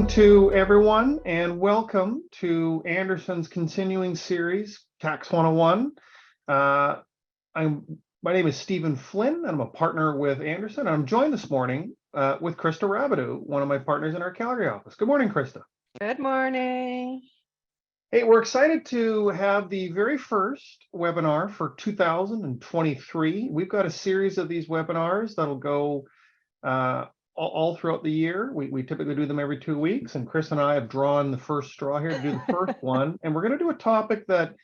morning to everyone, and welcome to Andersen's continuing series, Tax 101. My name is Stephen Flynn, and I'm a partner with Andersen. I'm joined this morning with Krista Rabidoux, one of my partners in our Calgary office. Good morning, Krista. Good morning. Hey, we're excited to have the very first webinar for 2023. We've got a series of these webinars that'll go all throughout the year. We typically do them every 2 weeks, and Chris and I have drawn the first straw here to do the first one. And we're going to do a topic that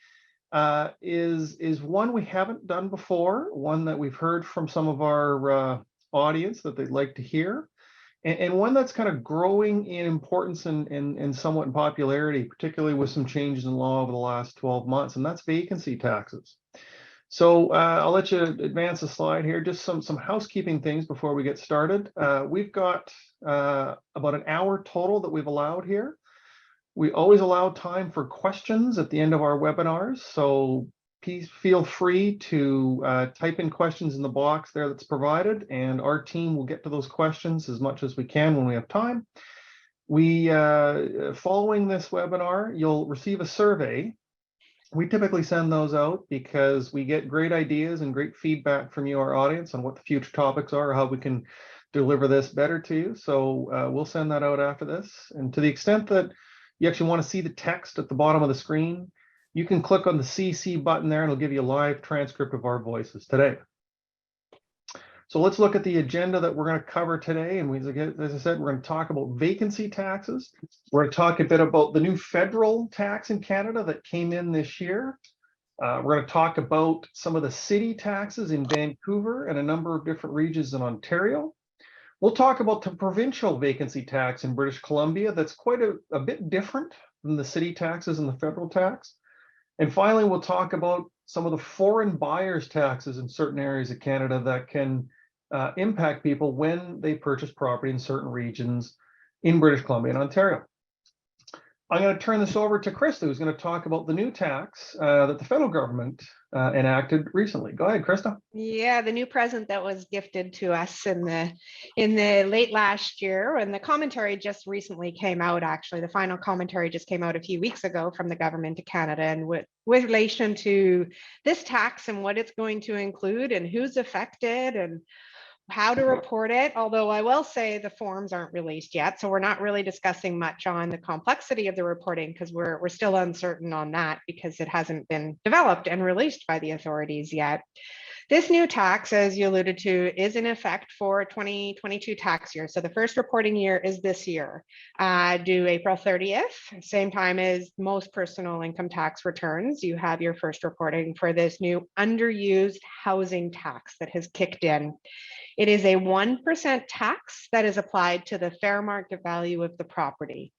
is one we haven't done before, one that we've heard from some of our audience that they'd like to hear, and one that's kind of growing in importance and somewhat in popularity, particularly with some changes in law over the last 12 months, and that's vacancy taxes. So I'll let you advance the slide here. Just some housekeeping things before we get started. We've got about an hour total that we've allowed here. We always allow time for questions at the end of our webinars. So please feel free to type in questions in the box there that's provided, and our team will get to those questions as much as we can when we have time. Following this webinar, you'll receive a survey. We typically send those out because we get great ideas and great feedback from you, our audience, on what the future topics are, how we can deliver this better to you. So we'll send that out after this. And to the extent that you actually want to see the text at the bottom of the screen, you can click on the CC button there and it'll give you a live transcript of our voices today. So let's look at the agenda that we're going to cover today. And as I said, we're going to talk about vacancy taxes. We're going to talk a bit about the new federal tax in Canada that came in this year. We're going to talk about some of the city taxes in Vancouver and a number of different regions in Ontario. We'll talk about the provincial vacancy tax in British Columbia. That's quite a bit different than the city taxes and the federal tax. And finally, we'll talk about some of the foreign buyers taxes in certain areas of Canada that can impact people when they purchase property in certain regions in British Columbia and Ontario. I'm going to turn this over to Krista, who's going to talk about the new tax that the federal government enacted recently. Go ahead, Krista. Yeah, the new present that was gifted to us in the late last year, and the commentary just recently came out. Actually, the final commentary just came out a few weeks ago from the government of Canada, and with relation to this tax and what it's going to include and who's affected and how to report it. Although I will say the forms aren't released yet, so we're not really discussing much on the complexity of the reporting because we're still uncertain on that because it hasn't been developed and released by the authorities yet. This new tax, as you alluded to, is in effect for 2022 tax year. So the first reporting year is this year, due April 30th, same time as most personal income tax returns. You have your first reporting for this new underused housing tax that has kicked in. It is a 1% tax that is applied to the fair market value of the property.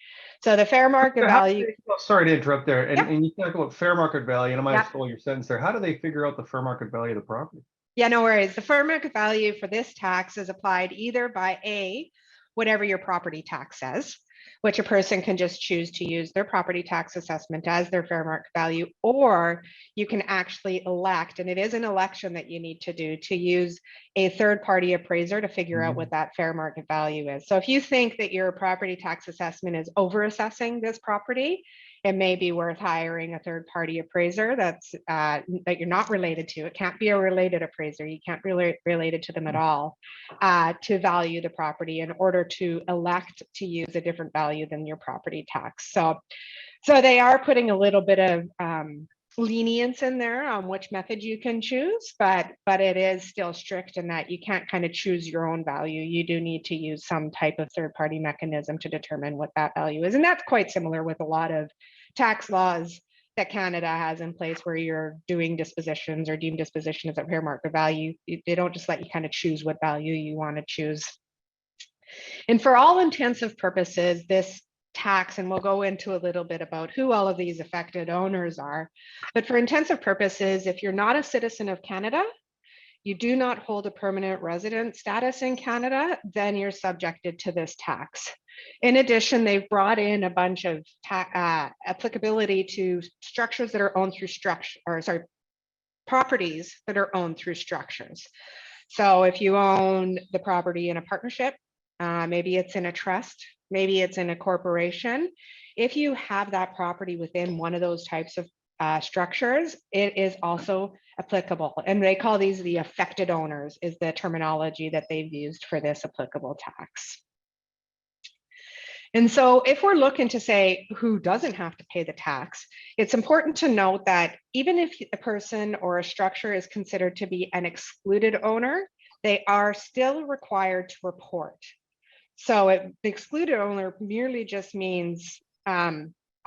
So the fair market value. Sorry to interrupt there. And, Yep. and you talk about fair market value, and I might Yep. have stole your sentence there. How do they figure out the fair market value of the property? Yeah, no worries. The fair market value for this tax is applied either by whatever your property tax says, which a person can just choose to use their property tax assessment as their fair market value, or you can actually elect, and it is an election that you need to do, to use a third-party appraiser to figure out what that fair market value is. So if you think that your property tax assessment is over-assessing this property, it may be worth hiring a third-party appraiser that you're not related to. It can't be a related appraiser. You can't really relate it to them at all to value the property in order to elect to use a different value than your property tax. So they are putting a little bit of lenience in there on which method you can choose, but it is still strict in that you can't kind of choose your own value. You do need to use some type of third-party mechanism to determine what that value is. And that's quite similar with a lot of tax laws that Canada has in place where you're doing dispositions or deemed disposition as a fair market value. They don't just let you kind of choose what value you want to choose. And for all intensive purposes, this tax, and we'll go into a little bit about who all of these affected owners are, but for intensive purposes, if you're not a citizen of Canada, you do not hold a permanent resident status in Canada, then you're subjected to this tax. In addition, they've brought in a bunch of applicability to structures that are owned through properties that are owned through structures. So if you own the property in a partnership, maybe it's in a trust, maybe it's in a corporation. If you have that property within one of those types of structures, it is also applicable. And they call these the affected owners, is the terminology that they've used for this applicable tax. And so if we're looking to say who doesn't have to pay the tax, it's important to note that even if a person or a structure is considered to be an excluded owner, they are still required to report. So the excluded owner merely just means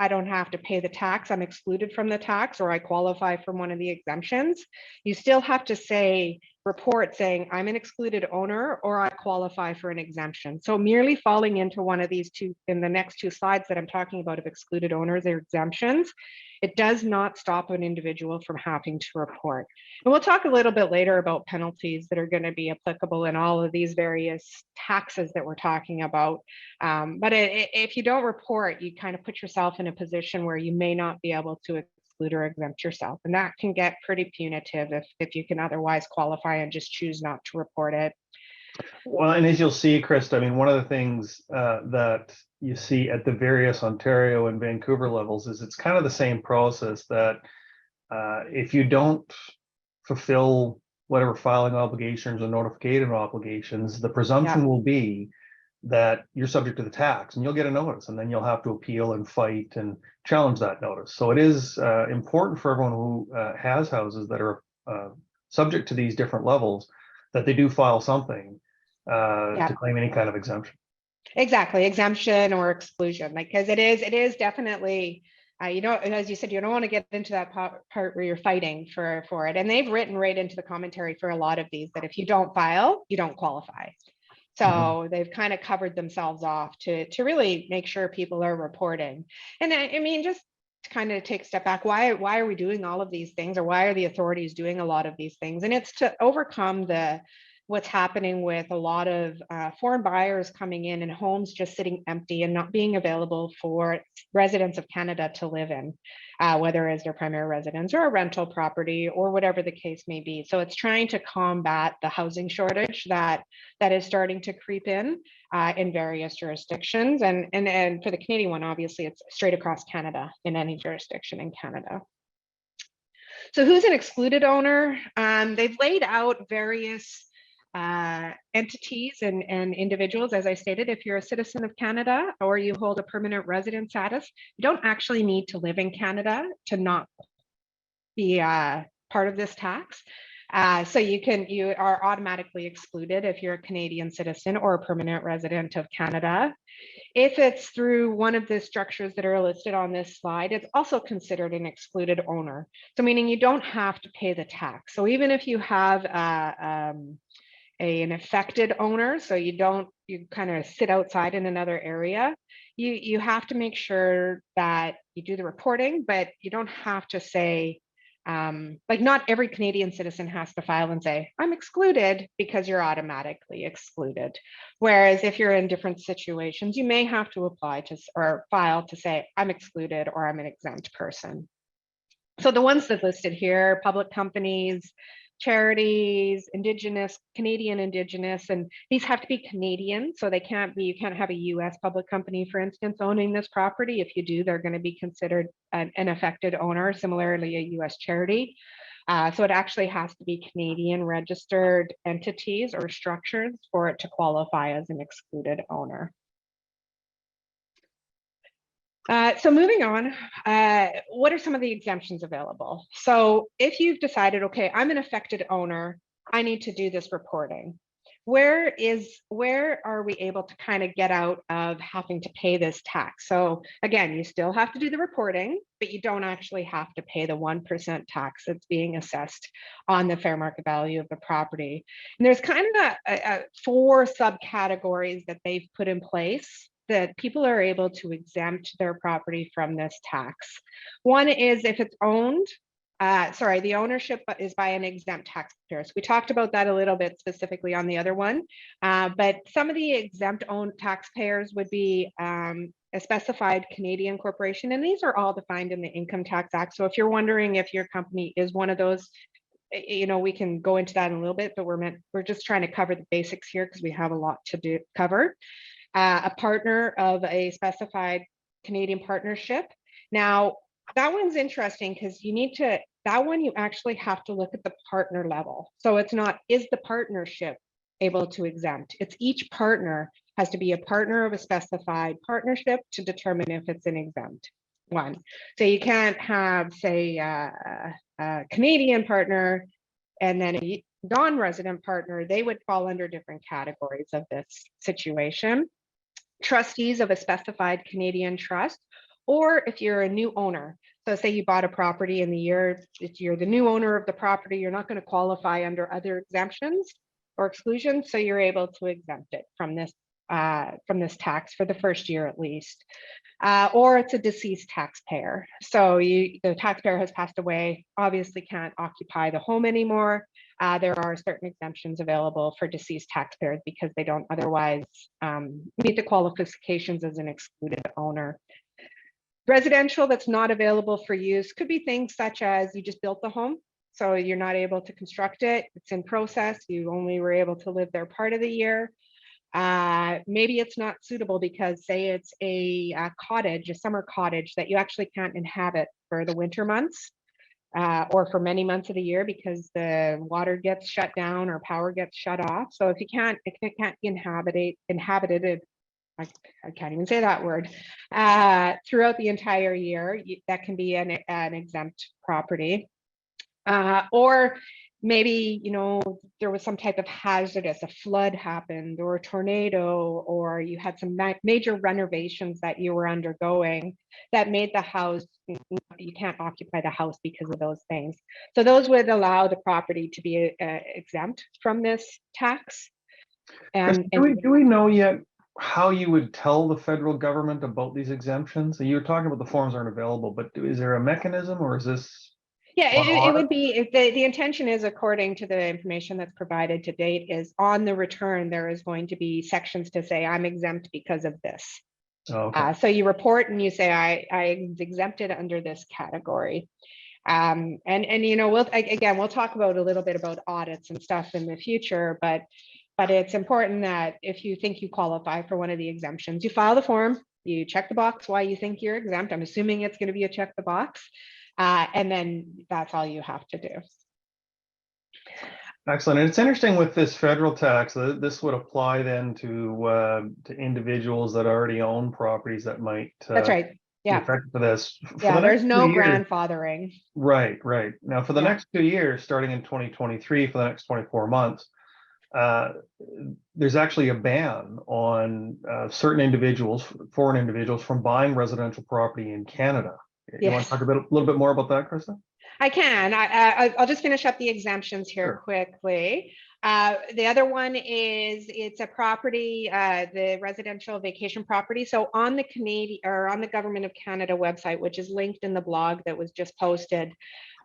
I don't have to pay the tax, I'm excluded from the tax, or I qualify from one of the exemptions. You still have to say, report saying I'm an excluded owner or I qualify for an exemption. So merely falling into one of these two in the next two slides that I'm talking about of excluded owners or exemptions, it does not stop an individual from having to report. And we'll talk a little bit later about penalties that are going to be applicable in all of these various taxes that we're talking about. But if you don't report, you kind of put yourself in a position where you may not be able to exclude or exempt yourself. And that can get pretty punitive if you can otherwise qualify and just choose not to report it. Well, and as you'll see, Krista, I mean, one of the things that you see at the various Ontario and Vancouver levels is it's kind of the same process that if you don't fulfill whatever filing obligations or notification obligations, the presumption will be that you're subject to the tax and you'll get a notice, and then you'll have to appeal and fight and challenge that notice. So it is important for everyone who has houses that are subject to these different levels that they do file something to claim any kind of exemption. Exactly, exemption or exclusion, like, because it is definitely, you know, as you said, you don't want to get into that part where you're fighting for it. And they've written right into the commentary for a lot of these that if you don't file, you don't qualify. So they've kind of covered themselves off to really make sure people are reporting. And I mean, just to kind of take a step back, why are we doing all of these things, or why are the authorities doing a lot of these things? And it's to overcome what's happening with a lot of foreign buyers coming in and homes just sitting empty and not being available for residents of Canada to live in, whether as their primary residence or a rental property or whatever the case may be. So it's trying to combat the housing shortage that is starting to creep in various jurisdictions. And for the Canadian one, obviously, it's straight across Canada in any jurisdiction in Canada. So who's an excluded owner? They've laid out various entities and individuals. As I stated, if you're a citizen of Canada or you hold a permanent resident status, you don't actually need to live in Canada to not be part of this tax. So you are automatically excluded if you're a Canadian citizen or a permanent resident of Canada. If it's through one of the structures that are listed on this slide, it's also considered an excluded owner. So meaning you don't have to pay the tax. So even if you have an affected owner, so you kind of sit outside in another area, you have to make sure that you do the reporting, but you don't have to say, like, not every Canadian citizen has to file and say, I'm excluded, because you're automatically excluded. Whereas if you're in different situations, you may have to apply to or file to say, I'm excluded or I'm an exempt person. So the ones that listed here, public companies, charities, Canadian Indigenous, and these have to be Canadian, so you can't have a US public company, for instance, owning this property. If you do, they're going to be considered an affected owner, similarly a US charity. So it actually has to be Canadian registered entities or structures for it to qualify as an excluded owner. So moving on, what are some of the exemptions available? So if you've decided, okay, I'm an affected owner, I need to do this reporting. Where are we able to kind of get out of having to pay this tax? So again, you still have to do the reporting, but you don't actually have to pay the 1% tax that's being assessed on the fair market value of the property. And there's kind of 4 subcategories that they've put in place that people are able to exempt their property from this tax. One is if it's owned, the ownership is by an exempt taxpayer. So we talked about that a little bit specifically on the other one, but some of the exempt owned taxpayers would be a specified Canadian corporation, and these are all defined in the Income Tax Act. So if you're wondering if your company is one of those, you know, we can go into that in a little bit, but we're just trying to cover the basics here because we have a lot to cover. a partner of a specified Canadian partnership. Now, that one's interesting because that one you actually have to look at the partner level. So it's not, is the partnership able to exempt? It's each partner has to be a partner of a specified partnership to determine if it's an exempt one. So you can't have, say, a Canadian partner and then a non-resident partner. They would fall under different categories of this situation. Trustees of a specified Canadian trust, or if you're a new owner. So say you bought a property in the year, if you're the new owner of the property, you're not going to qualify under other exemptions or exclusions, so you're able to exempt it from this tax for the first year at least. Or it's a deceased taxpayer. So the taxpayer has passed away, obviously can't occupy the home anymore. There are certain exemptions available for deceased taxpayers because they don't otherwise meet the qualifications as an excluded owner. Residential that's not available for use could be things such as you just built the home, so you're not able to construct it, it's in process, you only were able to live there part of the year. Maybe it's not suitable because say it's a cottage, a summer cottage that you actually can't inhabit for the winter months or for many months of the year because the water gets shut down or power gets shut off. So if it can't be inhabited, I can't even say that word, throughout the entire year, that can be an exempt property. Or maybe, you know, there was some type of hazardous, a flood happened or a tornado, or you had some major renovations that you were undergoing that made the house, you can't occupy the house because of those things. So those would allow the property to be exempt from this tax. And do we know yet how you would tell the federal government about these exemptions? You were talking about the forms aren't available, but is there a mechanism, or is this? Yeah, it would be, if the intention is, according to the information that's provided to date, is on the return, there is going to be sections to say, I'm exempt because of this. Okay. So you report and you say, I exempted under this category. And you know, we'll talk about a little bit about audits and stuff in the future, but it's important that if you think you qualify for one of the exemptions, you file the form, you check the box why you think you're exempt. I'm assuming it's going to be a check the box. And then that's all you have to do. Excellent. And it's interesting with this federal tax, this would apply then to individuals that already own properties that might that's right. Yeah. be affected for this. Yeah, there's no grandfathering. Right, right. Now for the next 2 years, starting in 2023, for the next 24 months, there's actually a ban on certain individuals, foreign individuals, from buying residential property in Canada. You want to talk a little bit more about that, Krista? I can. I'll just finish up the exemptions here quickly. The other one is, it's a property, the residential vacation property. So on the Canadian, or on the Government of Canada website, which is linked in the blog that was just posted,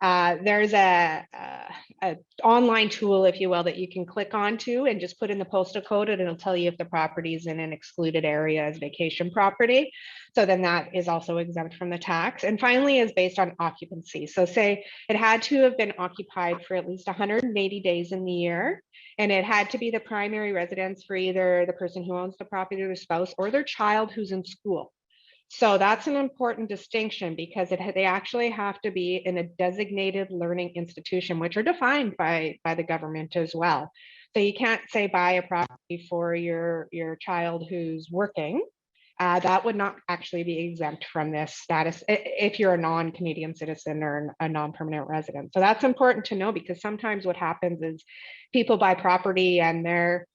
there's a online tool, if you will, that you can click onto and just put in the postal code, and it'll tell you if the property is in an excluded area as vacation property. So then that is also exempt from the tax. And finally is based on occupancy. So say it had to have been occupied for at least 180 days in the year, and it had to be the primary residence for either the person who owns the property, or their spouse, or their child who's in school. So that's an important distinction, because they actually have to be in a designated learning institution, which are defined by the government as well. So you can't say buy a property for your child who's working. That would not actually be exempt from this status if you're a non-Canadian citizen or a non-permanent resident. So that's important to know, because sometimes what happens is people buy property and their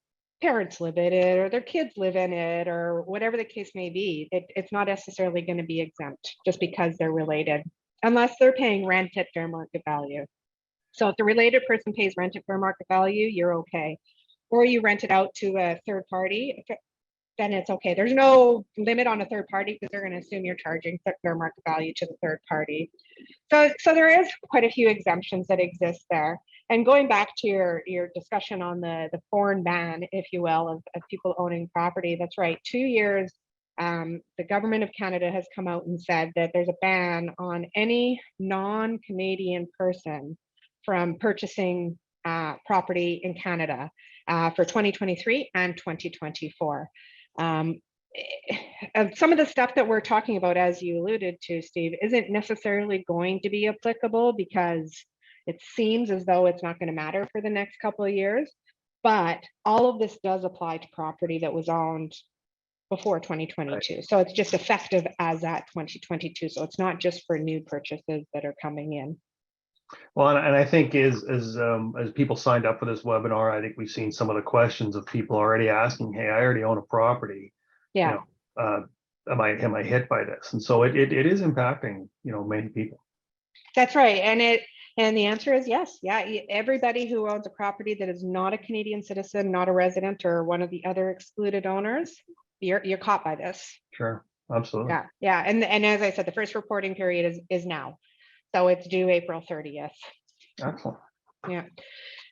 parents live in it, or their kids live in it, or whatever the case may be. It's not necessarily going to be exempt just because they're related, unless they're paying rent at fair market value. So if the related person pays rent at fair market value, you're okay. Or you rent it out to a third party, then it's okay. There's no limit on a third party, because they're going to assume you're charging fair market value to the third party. So there is quite a few exemptions that exist there. And going back to your discussion on the foreign ban, if you will, of people owning property, that's right. 2 years, the Government of Canada has come out and said that there's a ban on any non-Canadian person from purchasing property in Canada for 2023 and 2024. some of the stuff that we're talking about, as you alluded to, Steve, isn't necessarily going to be applicable because it seems as though it's not going to matter for the next couple of years. But all of this does apply to property that was owned before 2022. Right. So it's just effective as at 2022. So it's not just for new purchases that are coming in. Well, and I think as people signed up for this webinar, I think we've seen some of the questions of people already asking, hey, I already own a property. Yeah. You know, am I hit by this? And so it is impacting, many people. That's right. And the answer is yes. Yeah. Everybody who owns a property that is not a Canadian citizen, not a resident, or one of the other excluded owners, you're caught by this. Sure. Absolutely. Yeah. Yeah. And as I said, the first reporting period is now. So it's due April 30th. Excellent. Yeah.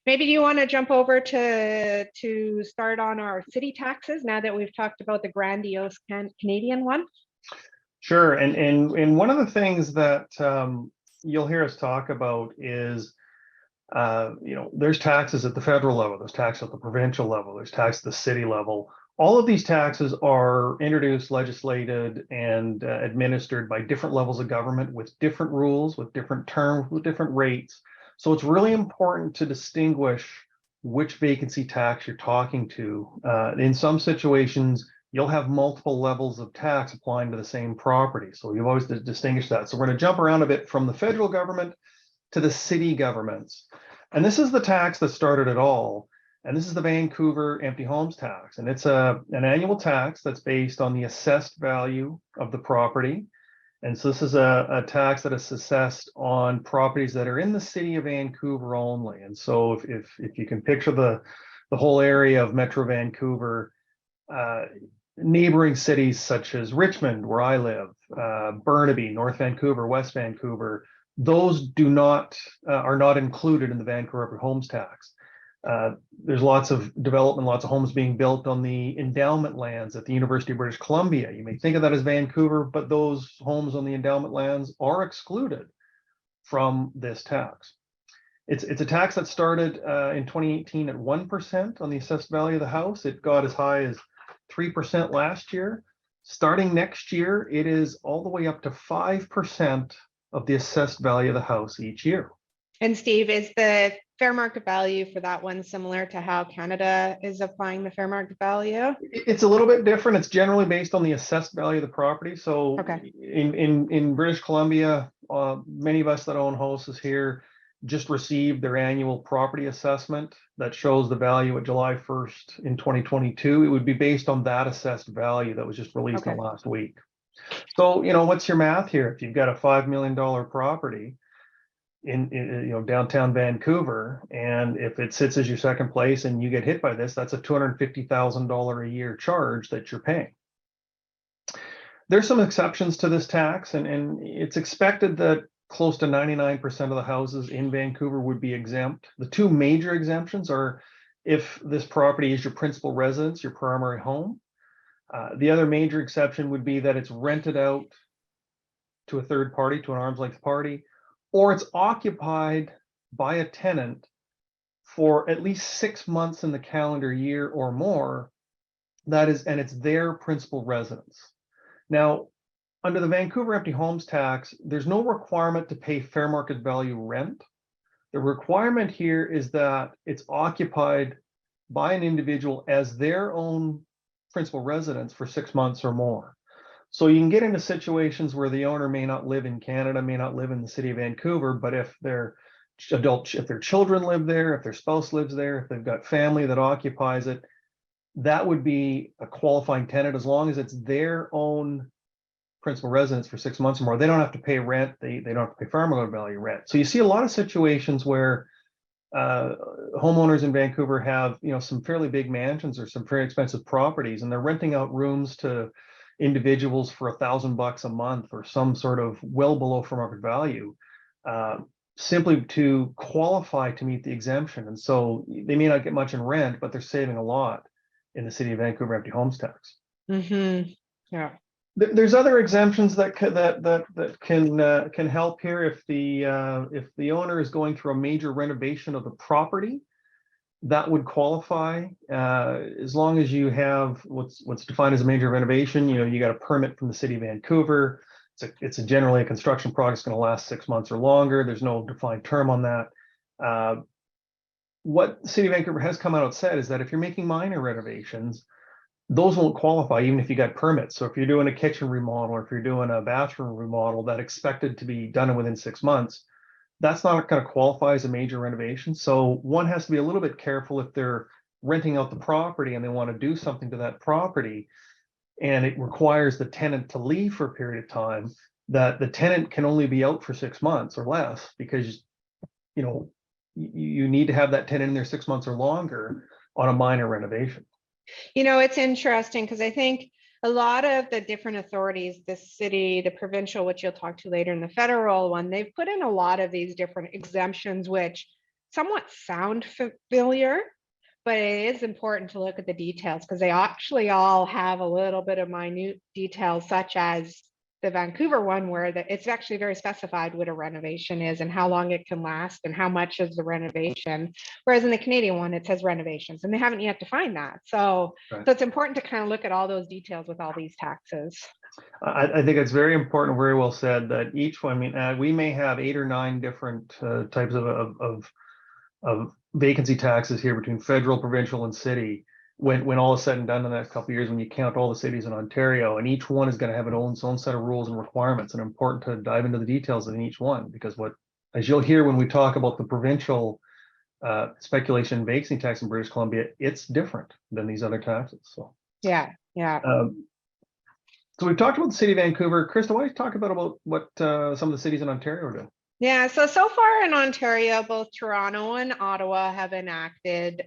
Maybe you want to jump over to start on our city taxes now that we've talked about the grandiose Canadian one. Sure. And one of the things that you'll hear us talk about is, there's taxes at the federal level, there's taxes at the provincial level, there's tax at the city level. All of these taxes are introduced, legislated, and administered by different levels of government with different rules, with different terms, with different rates. So it's really important to distinguish which vacancy tax you're talking to. In some situations, you'll have multiple levels of tax applying to the same property. So you've always to distinguish that. So we're going to jump around a bit from the federal government to the city governments. And this is the tax that started it all. And this is the Vancouver empty homes tax. And it's an annual tax that's based on the assessed value of the property. And so this is a tax that is assessed on properties that are in the city of Vancouver only. And so if you can picture the whole area of Metro Vancouver, neighboring cities such as Richmond, where I live, Burnaby, North Vancouver, West Vancouver, those are not included in the Vancouver homes tax. There's lots of development, lots of homes being built on the endowment lands at the University of British Columbia. You may think of that as Vancouver, but those homes on the endowment lands are excluded from this tax. It's a tax that started in 2018 at 1% on the assessed value of the house. It got as high as 3% last year. Starting next year, it is all the way up to 5% of the assessed value of the house each year. And Steve, is the fair market value for that one similar to how Canada is applying the fair market value? It's a little bit different. It's generally based on the assessed value of the property. So okay. in British Columbia, many of us that own houses here just received their annual property assessment that shows the value at July 1st in 2022. It would be based on that assessed value that was just released in last week. So, what's your math here? If you've got a $5 million property in downtown Vancouver, and if it sits as your second place and you get hit by this, that's a $250,000 a year charge that you're paying. There's some exceptions to this tax, and it's expected that close to 99% of the houses in Vancouver would be exempt. The two major exemptions are if this property is your principal residence, your primary home. The other major exception would be that it's rented out to a third party, to an arm's length party, or it's occupied by a tenant for at least 6 months in the calendar year or more. And it's their principal residence. Now, under the Vancouver empty homes tax, there's no requirement to pay fair market value rent. The requirement here is that it's occupied by an individual as their own principal residence for 6 months or more. So you can get into situations where the owner may not live in Canada, may not live in the city of Vancouver, but if their children live there, if their spouse lives there, if they've got family that occupies it, that would be a qualifying tenant as long as it's their own principal residence for 6 months or more. They don't have to pay rent. They don't have to pay fair market value rent. So you see a lot of situations where homeowners in Vancouver have some fairly big mansions or some very expensive properties, and they're renting out rooms to individuals for $1,000 a month or some sort of well below fair market value, simply to qualify to meet the exemption. And so they may not get much in rent, but they're saving a lot in the city of Vancouver empty homes tax. Mm-hmm. Yeah. There's other exemptions that can help here if the owner is going through a major renovation of the property. that would qualify as long as you have what's defined as a major renovation. You got a permit from the city of Vancouver. It's generally a construction project going to last 6 months or longer. There's no defined term on that. What the city of Vancouver has come out and said is that if you're making minor renovations, those won't qualify even if you got permits. So if you're doing a kitchen remodel or if you're doing a bathroom remodel that expected to be done within 6 months, that's not going to qualify as a major renovation. So one has to be a little bit careful if they're renting out the property and they want to do something to that property and it requires the tenant to leave for a period of time, that the tenant can only be out for 6 months or less, because you need to have that tenant in there 6 months or longer on a minor renovation. It's interesting because I think a lot of the different authorities, the city, the provincial, which you'll talk to later, and the federal one, they've put in a lot of these different exemptions, which somewhat sound familiar, but it is important to look at the details because they actually all have a little bit of minute details, such as the Vancouver one, where it's actually very specified what a renovation is and how long it can last and how much is the renovation. Whereas in the Canadian one, it says renovations, and they haven't yet defined that. So it's important to kind of look at all those details with all these taxes. I think it's very important, very well said, that each one, we may have 8 or 9 different types of vacancy taxes here between federal, provincial, and city. When all is said and done in the next couple of years, when you count all the cities in Ontario, and each one is going to have its own set of rules and requirements, and important to dive into the details in each one, because as you'll hear when we talk about the provincial speculation vacancy tax in British Columbia, it's different than these other taxes. So yeah. So we've talked about the city of Vancouver. Krista, why don't you talk about what some of the cities in Ontario are doing? Yeah, so far in Ontario, both Toronto and Ottawa have enacted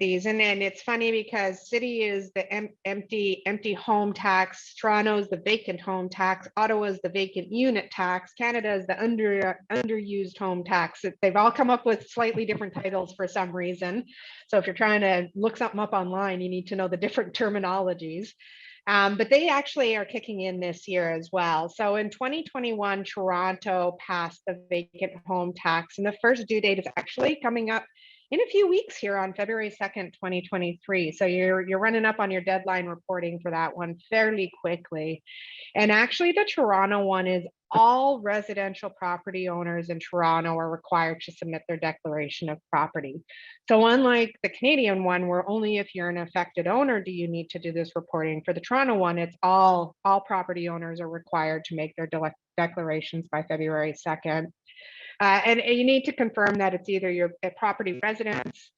these, and then it's funny because city is the empty home tax, Toronto is the vacant home tax, Ottawa is the vacant unit tax, Canada is the underused home tax. They've all come up with slightly different titles for some reason. So if you're trying to look something up online, you need to know the different terminologies. But they actually are kicking in this year as well. So in 2021, Toronto passed the vacant home tax, and the first due date is actually coming up in a few weeks here on February 2nd, 2023. So you're running up on your deadline reporting for that one fairly quickly. And actually the Toronto one is all residential property owners in Toronto are required to submit their declaration of property. So unlike the Canadian one, where only if you're an affected owner do you need to do this reporting, for the Toronto one, it's all property owners are required to make their declarations by February 2nd. And you need to confirm that it's either your property residence,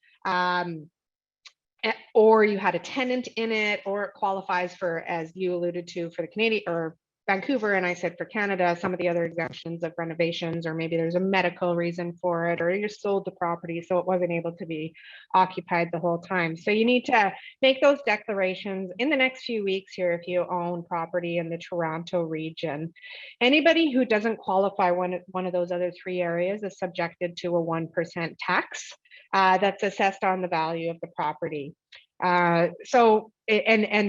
or you had a tenant in it, or it qualifies for, as you alluded to, for the Canadian or Vancouver, and I said for Canada, some of the other exemptions of renovations, or maybe there's a medical reason for it, or you sold the property so it wasn't able to be occupied the whole time. So you need to make those declarations in the next few weeks here if you own property in the Toronto region. Anybody who doesn't qualify one of those other 3 areas is subjected to a 1% tax that's assessed on the value of the property. And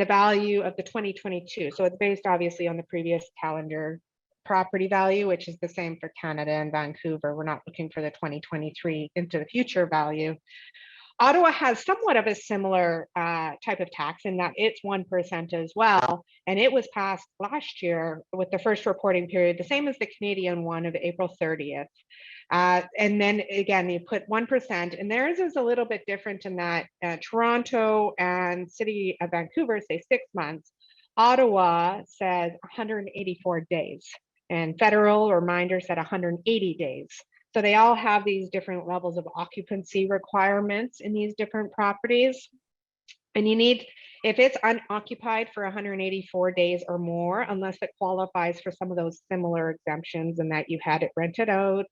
the value of the 2022. So it's based obviously on the previous calendar property value, which is the same for Canada and Vancouver. We're not looking for the 2023 into the future value. Ottawa has somewhat of a similar type of tax in that it's 1% as well. And it was passed last year with the first reporting period, the same as the Canadian one of April 30th. And then again, you put 1%, and theirs is a little bit different in that Toronto and City of Vancouver say 6 months. Ottawa says 184 days, and federal reminder said 180 days. So they all have these different levels of occupancy requirements in these different properties. And you need, if it's unoccupied for 184 days or more, unless it qualifies for some of those similar exemptions and that you had it rented out,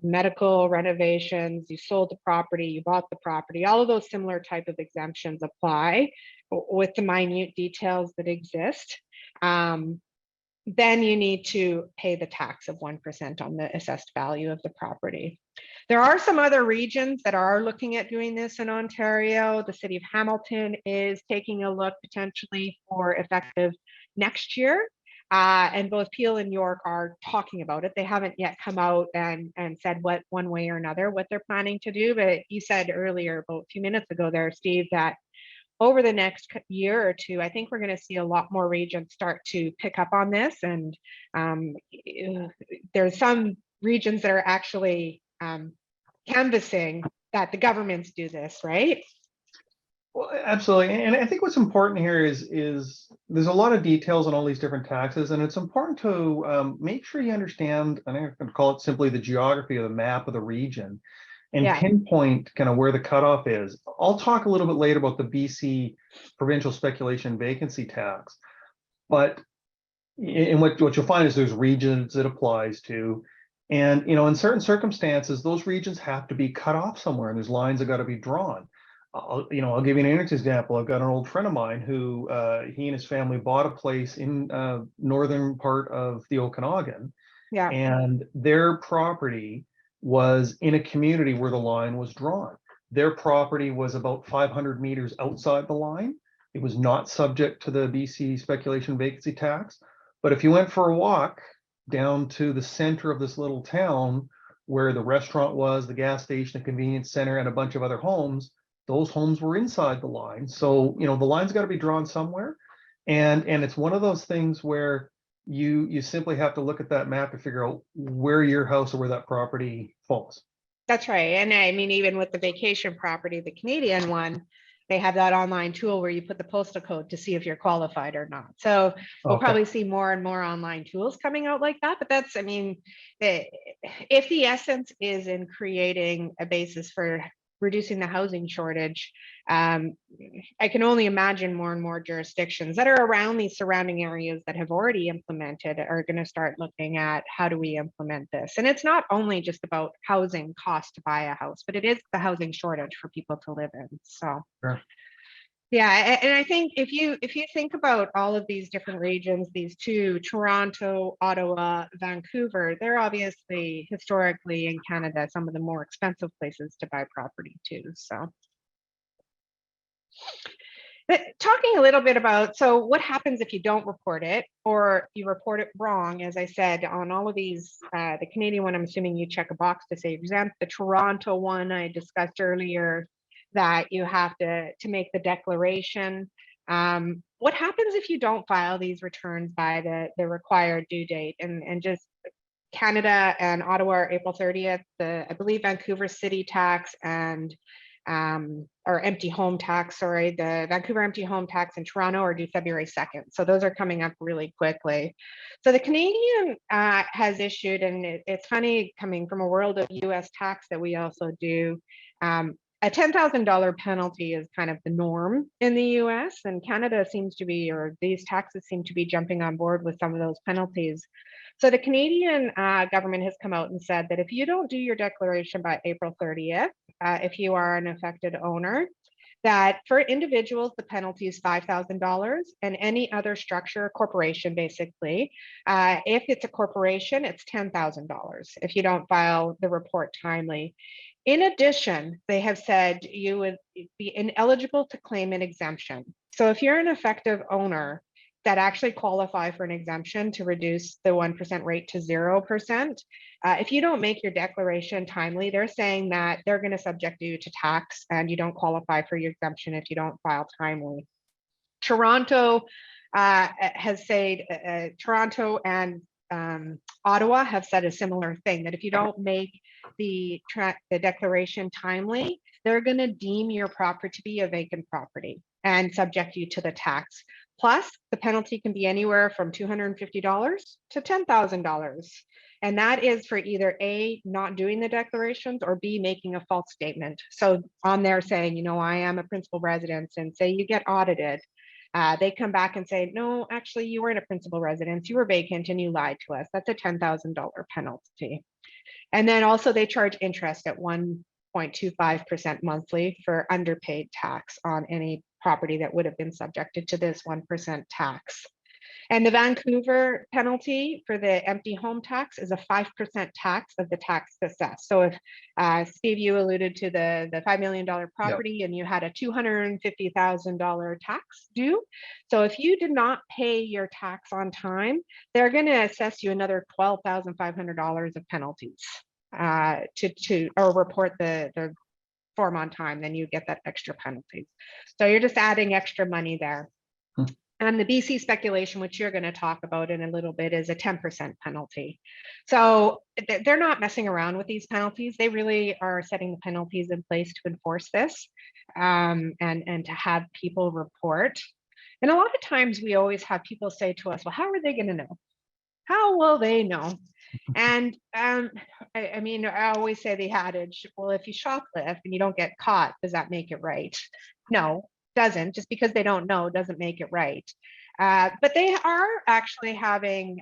medical renovations, you sold the property, you bought the property, all of those similar type of exemptions apply with the minute details that exist. Then you need to pay the tax of 1% on the assessed value of the property. There are some other regions that are looking at doing this in Ontario. The city of Hamilton is taking a look potentially for effective next year. And both Peel and York are talking about it. They haven't yet come out and said what one way or another what they're planning to do. But you said earlier, about a few minutes ago there, Steve, that over the next year or two, I think we're going to see a lot more regions start to pick up on this. And there's some regions that are actually canvassing that the governments do this, right? Well, absolutely. And I think what's important here is there's a lot of details on all these different taxes, and it's important to make sure you understand, and I'm going to call it simply the geography of the map of the region, and pinpoint kind of where the cutoff is. I'll talk a little bit later about the BC provincial speculation vacancy tax, but what you'll find is there's regions it applies to. And, in certain circumstances, those regions have to be cut off somewhere, and there's lines that got to be drawn. I'll give you an example. I've got an old friend of mine who he and his family bought a place in northern part of the Okanagan, and their property was in a community where the line was drawn. Their property was about 500 meters outside the line. It was not subject to the BC speculation vacancy tax. But if you went for a walk down to the center of this little town where the restaurant was, the gas station, the convenience center, and a bunch of other homes, those homes were inside the line. So, the line's got to be drawn somewhere. And it's one of those things where you simply have to look at that map to figure out where your house or where that property falls. That's right. And I mean, even with the vacation property, the Canadian one, they have that online tool where you put the postal code to see if you're qualified or not. So we'll probably see more and more online tools coming out like that. But that's, I mean, if the essence is in creating a basis for reducing the housing shortage, I can only imagine more and more jurisdictions that are around these surrounding areas that have already implemented are going to start looking at how do we implement this. And it's not only just about housing cost to buy a house, but it is the housing shortage for people to live in. So sure. Yeah, and I think if you think about all of these different regions, these two, Toronto, Ottawa, Vancouver, they're obviously historically in Canada some of the more expensive places to buy property too. So but talking a little bit about, so what happens if you don't report it or you report it wrong? As I said, on all of these, the Canadian one, I'm assuming you check a box to say exempt. The Toronto one I discussed earlier, that you have to make the declaration. What happens if you don't file these returns by the required due date? And just Canada and Ottawa are April 30th. I believe Vancouver city tax and or empty home tax, sorry, the Vancouver empty home tax in Toronto are due February 2nd. So those are coming up really quickly. So the Canadian has issued, and it's funny coming from a world of US tax that we also do, a $10,000 penalty is kind of the norm in the US, and Canada seems to be, or these taxes seem to be jumping on board with some of those penalties. So the Canadian government has come out and said that if you don't do your declaration by April 30th, if you are an affected owner, that for individuals, the penalty is $5,000, and any other structure, corporation basically, if it's a corporation, it's $10,000 if you don't file the report timely. In addition, they have said you would be ineligible to claim an exemption. So if you're an effective owner that actually qualify for an exemption to reduce the 1% rate to 0%, if you don't make your declaration timely, they're saying that they're going to subject you to tax and you don't qualify for your exemption if you don't file timely. Toronto has said, Toronto and Ottawa have said a similar thing, that if you don't make the declaration timely, they're going to deem your property to be a vacant property and subject you to the tax. Plus, the penalty can be anywhere from $250 to $10,000. And that is for either A, not doing the declarations, or B, making a false statement. So on there saying, I am a principal residence, and say you get audited, they come back and say, no, actually you weren't a principal residence, you were vacant and you lied to us. That's a $10,000 penalty. And then also they charge interest at 1.25% monthly for underpaid tax on any property that would have been subjected to this 1% tax. And the Vancouver penalty for the empty home tax is a 5% tax of the tax assessed. So if Steve, you alluded to the $5 million property and you had a $250,000 tax due. So if you did not pay your tax on time, they're going to assess you another $12,500 of penalties or report the form on time, then you get that extra penalty. So you're just adding extra money there. And the BC speculation, which you're going to talk about in a little bit, is a 10% penalty. So they're not messing around with these penalties. They really are setting the penalties in place to enforce this and to have people report. And a lot of times we always have people say to us, well, how are they going to know? How will they know? And I mean, I always say the adage, well, if you shoplift and you don't get caught, does that make it right? No, doesn't. Just because they don't know doesn't make it right. But they are actually having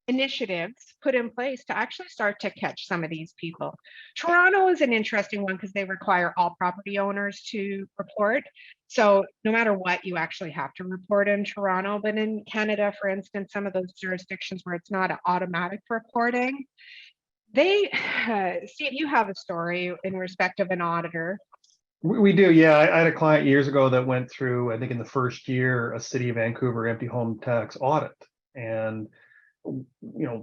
initiatives put in place to actually start to catch some of these people. Toronto is an interesting one because they require all property owners to report. So no matter what, you actually have to report in Toronto. But in Canada, for instance, some of those jurisdictions where it's not an automatic reporting, they, Steve, you have a story in respect of an auditor. We do, yeah. I had a client years ago that went through, I think in the first year, a City of Vancouver empty home tax audit. And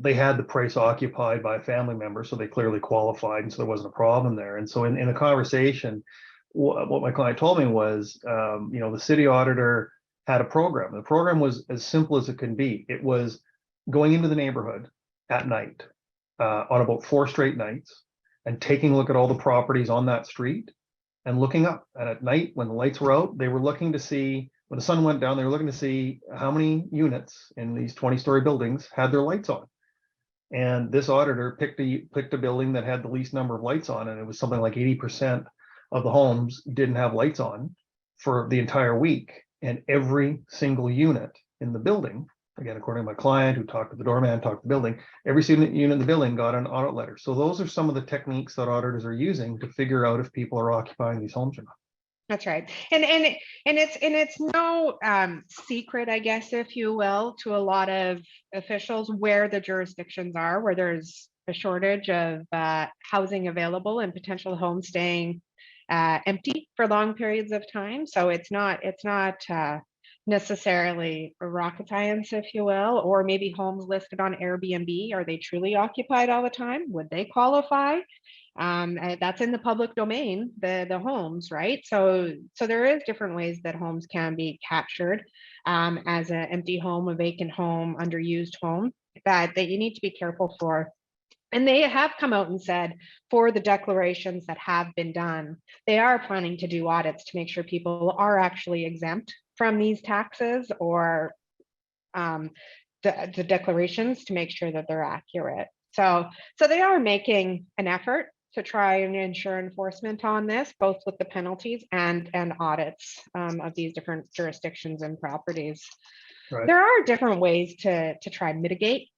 they had the price occupied by a family member, so they clearly qualified, and so there wasn't a problem there. And so in the conversation, what my client told me was, the city auditor had a program. The program was as simple as it can be. It was going into the neighborhood at night on about 4 straight nights and taking a look at all the properties on that street and looking up. And at night, when the lights were out, they were looking to see, when the sun went down, they were looking to see how many units in these 20-story buildings had their lights on. And this auditor picked a building that had the least number of lights on, and it was something like 80% of the homes didn't have lights on for the entire week. And every single unit in the building, again, according to my client who talked to the doorman, talked to the building, every single unit in the building got an audit letter. So those are some of the techniques that auditors are using to figure out if people are occupying these homes or not. That's right. And it's no secret, I guess, if you will, to a lot of officials where the jurisdictions are, where there's a shortage of housing available and potential homes staying empty for long periods of time. So it's not necessarily a rocket science, if you will, or maybe homes listed on Airbnb. Are they truly occupied all the time? Would they qualify? That's in the public domain, the homes, right? So there is different ways that homes can be captured as an empty home, a vacant home, underused home that you need to be careful for. And they have come out and said for the declarations that have been done, they are planning to do audits to make sure people are actually exempt from these taxes, or the declarations to make sure that they're accurate. So they are making an effort to try and ensure enforcement on this, both with the penalties and audits of these different jurisdictions and properties. Right. There are different ways to try and mitigate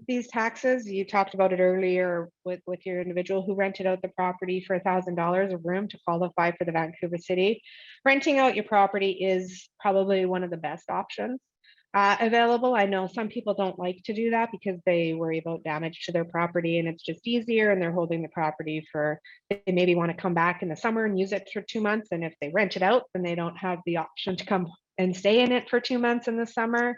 these taxes. You talked about it earlier with your individual who rented out the property for $1,000 a room to qualify for the Vancouver City. Renting out your property is probably one of the best options available. I know some people don't like to do that because they worry about damage to their property, and it's just easier, and they're holding the property for, they maybe want to come back in the summer and use it for 2 months. And if they rent it out, then they don't have the option to come and stay in it for 2 months in the summer.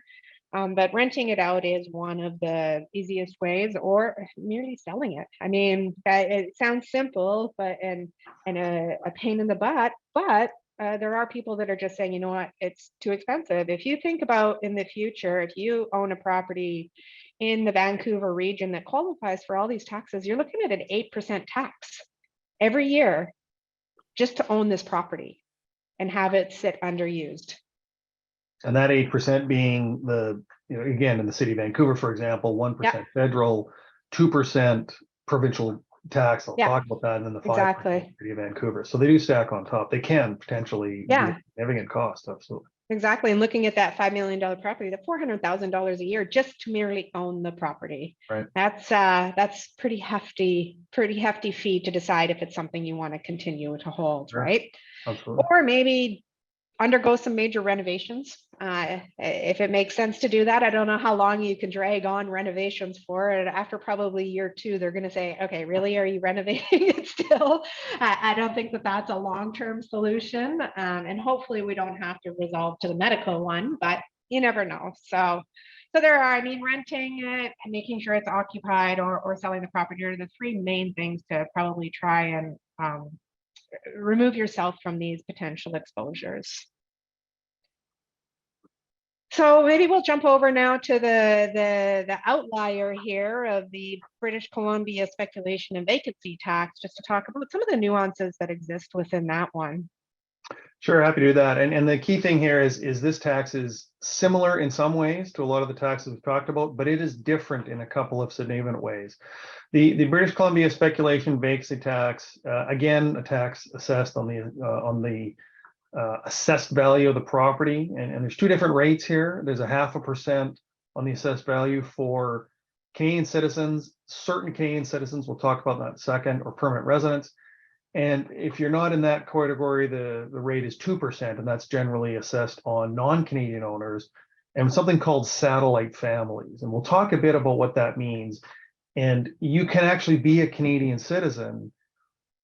But renting it out is one of the easiest ways, or merely selling it. I mean, it sounds simple, but and a pain in the butt, but there are people that are just saying, you know what, it's too expensive. If you think about in the future, if you own a property in the Vancouver region that qualifies for all these taxes, you're looking at an 8% tax every year just to own this property and have it sit underused. And that 8% being again, in the city of Vancouver, for example, 1% federal, 2% provincial tax. I'll talk about that, and then the 5% city of Vancouver. So they do stack on top. They can potentially be a significant cost. Absolutely. Exactly. And looking at that $5 million property, the $400,000 a year just to merely own the property. Right. That's pretty hefty fee to decide if it's something you want to continue to hold, right? Absolutely. Or maybe undergo some major renovations. If it makes sense to do that, I don't know how long you can drag on renovations for. And after probably year 2, they're going to say, okay, really, are you renovating it still? I don't think that that's a long-term solution. And hopefully we don't have to resolve to the medical one, but you never know. So there are, I mean, renting it and making sure it's occupied or selling the property are the 3 main things to probably try and remove yourself from these potential exposures. So maybe we'll jump over now to the outlier here of the British Columbia speculation and vacancy tax, just to talk about some of the nuances that exist within that one. Sure, happy to do that. And the key thing here is this tax is similar in some ways to a lot of the taxes we've talked about, but it is different in a couple of significant ways. The British Columbia speculation vacancy tax, again, a tax assessed on the assessed value of the property, and there's 2 different rates here. There's a 0.5% on the assessed value for Canadian citizens, certain Canadian citizens, we'll talk about that in a second, or permanent residents. And if you're not in that category, the rate is 2%, and that's generally assessed on non-Canadian owners and something called satellite families. And we'll talk a bit about what that means. And you can actually be a Canadian citizen,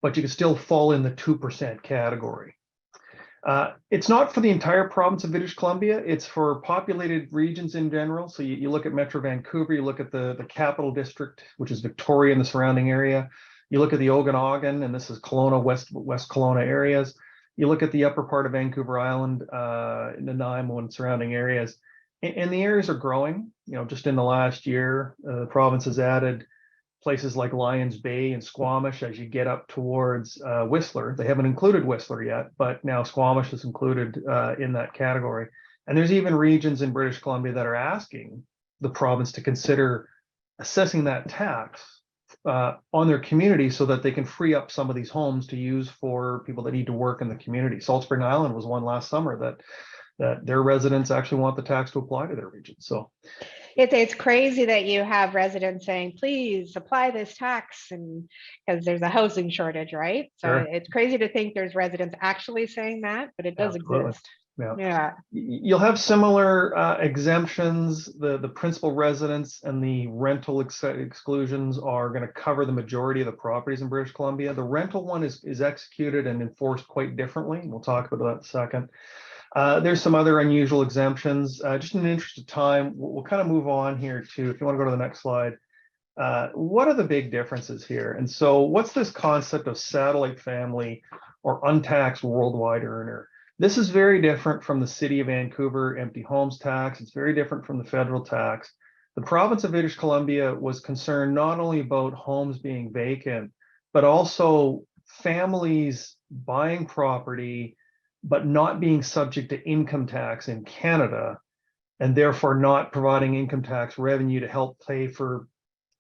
but you can still fall in the 2% category. It's not for the entire province of British Columbia, it's for populated regions in general. So you look at Metro Vancouver, you look at the capital district, which is Victoria and the surrounding area. You look at the Okanagan, and this is Kelowna, West Kelowna areas. You look at the upper part of Vancouver Island, Nanaimo and surrounding areas. And the areas are growing. You know, just in the last year, the province has added places like Lions Bay and Squamish as you get up towards Whistler. They haven't included Whistler yet, but now Squamish is included in that category. And there's even regions in British Columbia that are asking the province to consider assessing that tax on their community so that they can free up some of these homes to use for people that need to work in the community. Salt Spring Island was one last summer that their residents actually want the tax to apply to their region. So it's crazy that you have residents saying, please apply this tax, and because there's a housing shortage, right? So sure. It's crazy to think there's residents actually saying that, but it does exist. Yeah. You'll have similar exemptions. The principal residence and the rental exclusions are going to cover the majority of the properties in British Columbia. The rental one is executed and enforced quite differently. We'll talk about that in a second. There's some other unusual exemptions. Just in the interest of time, we'll kind of move on here to, if you want to go to the next slide, what are the big differences here? And so what's this concept of satellite family or untaxed worldwide earner? This is very different from the City of Vancouver empty homes tax. It's very different from the federal tax. The province of British Columbia was concerned not only about homes being vacant, but also families buying property but not being subject to income tax in Canada, and therefore not providing income tax revenue to help pay for,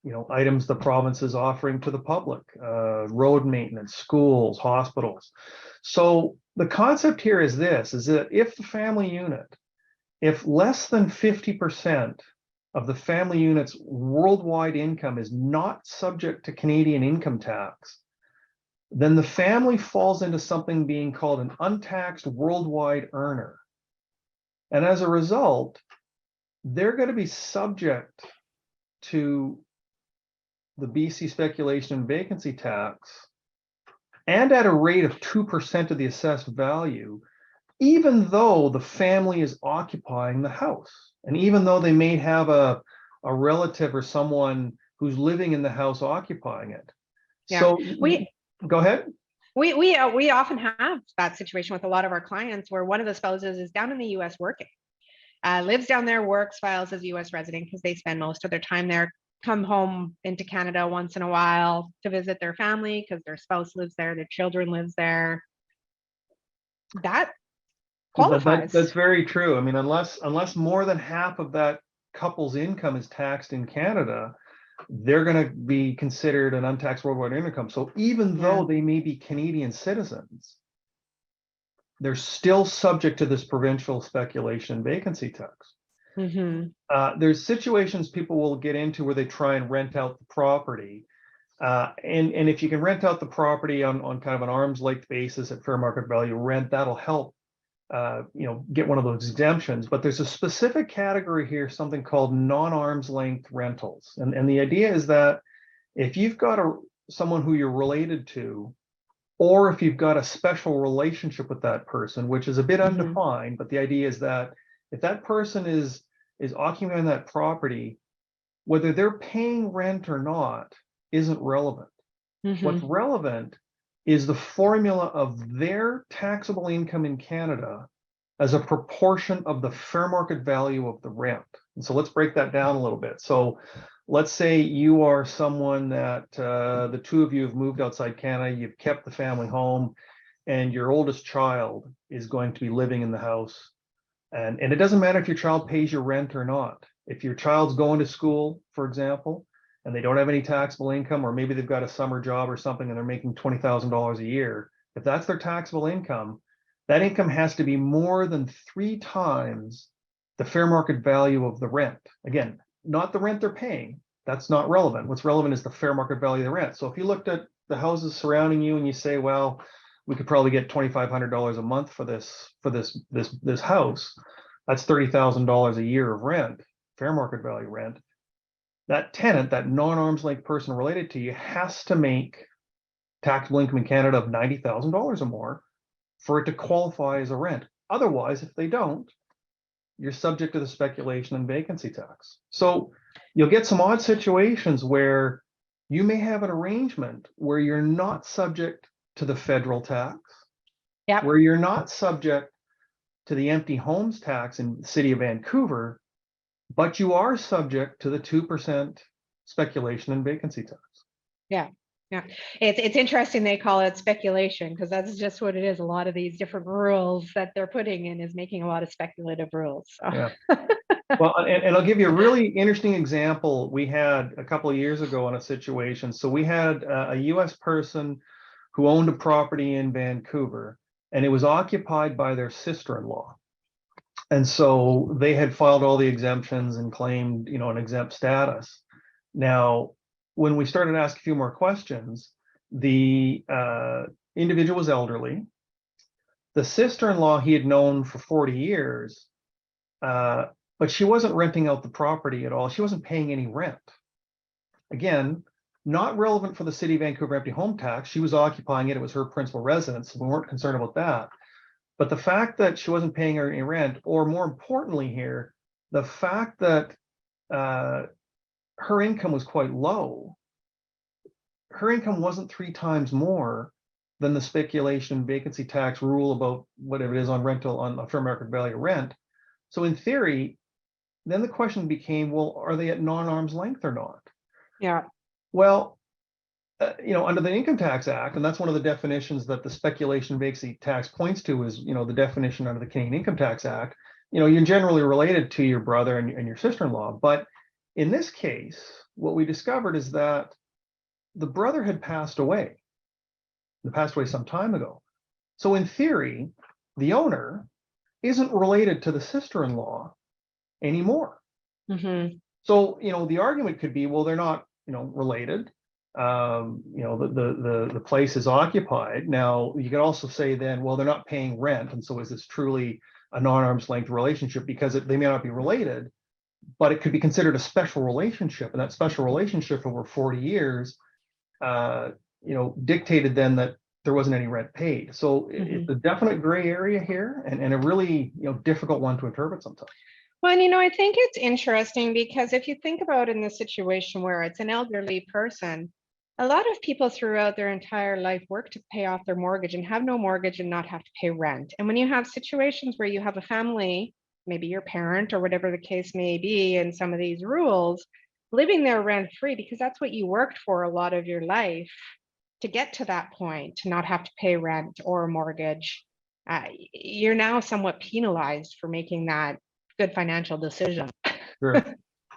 you know, items the province is offering to the public, road maintenance, schools, hospitals. So the concept here is this, is that if the family unit, if less than 50% of the family unit's worldwide income is not subject to Canadian income tax, then the family falls into something being called an untaxed worldwide earner. And as a result, they're going to be subject to the BC speculation and vacancy tax, and at a rate of 2% of the assessed value, even though the family is occupying the house. And even though they may have a relative or someone who's living in the house occupying it. Yeah. So go ahead. We often have that situation with a lot of our clients where one of the spouses is down in the US working, lives down there, works, files as a US resident because they spend most of their time there, come home into Canada once in a while to visit their family because their spouse lives there, their children lives there. That qualifies. That's very true. I mean, unless more than half of that couple's income is taxed in Canada, they're going to be considered an untaxed worldwide income. So even though they may be Canadian citizens, they're still subject to this provincial speculation vacancy tax. Mm-hmm. There's situations people will get into where they try and rent out the property. And if you can rent out the property on kind of an arm's length basis at fair market value rent, that'll help get one of those exemptions. But there's a specific category here, something called non-arm's length rentals. And the idea is that if you've got someone who you're related to, or if you've got a special relationship with that person, which is a bit undefined, but the idea is that if that person is occupying that property, whether they're paying rent or not isn't relevant. What's relevant is the formula of their taxable income in Canada as a proportion of the fair market value of the rent. And so let's break that down a little bit. So let's say you are someone that the two of you have moved outside Canada, you've kept the family home, and your oldest child is going to be living in the house. And it doesn't matter if your child pays your rent or not. If your child's going to school, for example, and they don't have any taxable income, or maybe they've got a summer job or something and they're making $20,000 a year, if that's their taxable income, that income has to be more than 3 times the fair market value of the rent. Again, not the rent they're paying. That's not relevant. What's relevant is the fair market value of the rent. So if you looked at the houses surrounding you and you say, well, we could probably get $2,500 a month for this house, that's $30,000 a year of rent, fair market value rent. That tenant, that non-arm's length person related to you, has to make taxable income in Canada of $90,000 or more for it to qualify as a rent. Otherwise, if they don't, you're subject to the speculation and vacancy tax. So you'll get some odd situations where you may have an arrangement where you're not subject to the federal tax, where you're not subject to the empty homes tax in the city of Vancouver, but you are subject to the 2% speculation and vacancy tax. Yeah. It's interesting they call it speculation, because that's just what it is. A lot of these different rules that they're putting in is making a lot of speculative rules. So. Yeah. Well, and I'll give you a really interesting example we had a couple of years ago on a situation. So we had a US person who owned a property in Vancouver, and it was occupied by their sister-in-law. And so they had filed all the exemptions and claimed, an exempt status. Now, when we started to ask a few more questions, the individual was elderly. The sister-in-law he had known for 40 years, but she wasn't renting out the property at all. She wasn't paying any rent. Again, not relevant for the city of Vancouver empty home tax. She was occupying it. It was her principal residence. So we weren't concerned about that. But the fact that she wasn't paying her any rent, or more importantly here, the fact that her income was quite low. Her income wasn't 3 times more than the speculation vacancy tax rule about whatever it is on rental, on fair market value rent. So in theory, then the question became, well, are they at non-arm's length or not? Yeah. Well, under the Income Tax Act, and that's one of the definitions that the speculation vacancy tax points to is, the definition under the Canadian Income Tax Act, you're generally related to your brother and your sister-in-law. But in this case, what we discovered is that the brother had passed away. He passed away some time ago. So in theory, the owner isn't related to the sister-in-law anymore. So, the argument could be, well, they're not, related. The place is occupied. Now, you could also say then, well, they're not paying rent. And so is this truly a non-arm's length relationship? Because they may not be related, but it could be considered a special relationship. And that special relationship over 40 years, dictated then that there wasn't any rent paid. So it's a definite gray area here, and a really, difficult one to interpret sometimes. Well, and I think it's interesting because if you think about in the situation where it's an elderly person, a lot of people throughout their entire life work to pay off their mortgage and have no mortgage and not have to pay rent. And when you have situations where you have a family, maybe your parent or whatever the case may be, and some of these rules, living there rent free, because that's what you worked for a lot of your life to get to that point, to not have to pay rent or a mortgage, you're now somewhat penalized for making that good financial decision. Sure.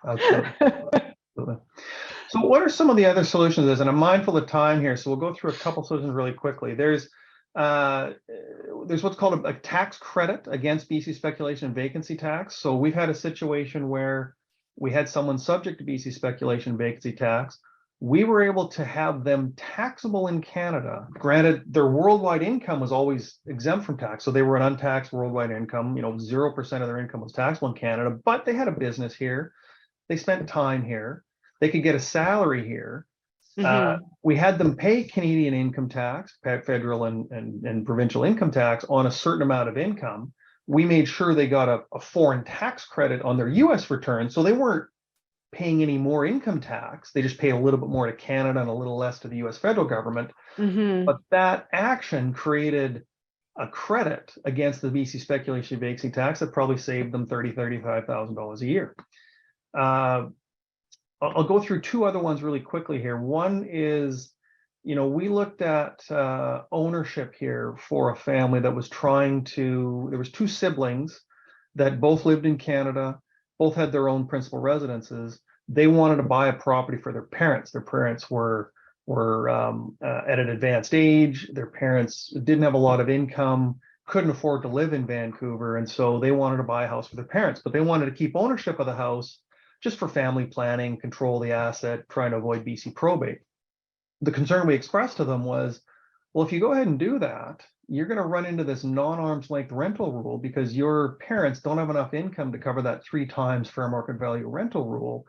Absolutely. So what are some of the other solutions? And I'm mindful of time here, so we'll go through a couple solutions really quickly. There's what's called a tax credit against BC speculation and vacancy tax. So we've had a situation where we had someone subject to BC speculation and vacancy tax. we were able to have them taxable in Canada. Granted, their worldwide income was always exempt from tax. So they were an untaxed worldwide income, 0% of their income was taxable in Canada, but they had a business here. They spent time here. They could get a salary here. We had them pay Canadian income tax, federal and provincial income tax on a certain amount of income. We made sure they got a foreign tax credit on their US return. So they weren't paying any more income tax. They just paid a little bit more to Canada and a little less to the US federal government. But that action created a credit against the BC speculation vacancy tax that probably saved them $35,000 a year. I'll go through two other ones really quickly here. One is, we looked at ownership here for a family that was there was two siblings that both lived in Canada, both had their own principal residences. They wanted to buy a property for their parents. Their parents were at an advanced age. Their parents didn't have a lot of income, couldn't afford to live in Vancouver. And so they wanted to buy a house for their parents, but they wanted to keep ownership of the house just for family planning, control the asset, trying to avoid BC probate. The concern we expressed to them was, well, if you go ahead and do that, you're going to run into this non-arm's length rental rule because your parents don't have enough income to cover that 3 times fair market value rental rule.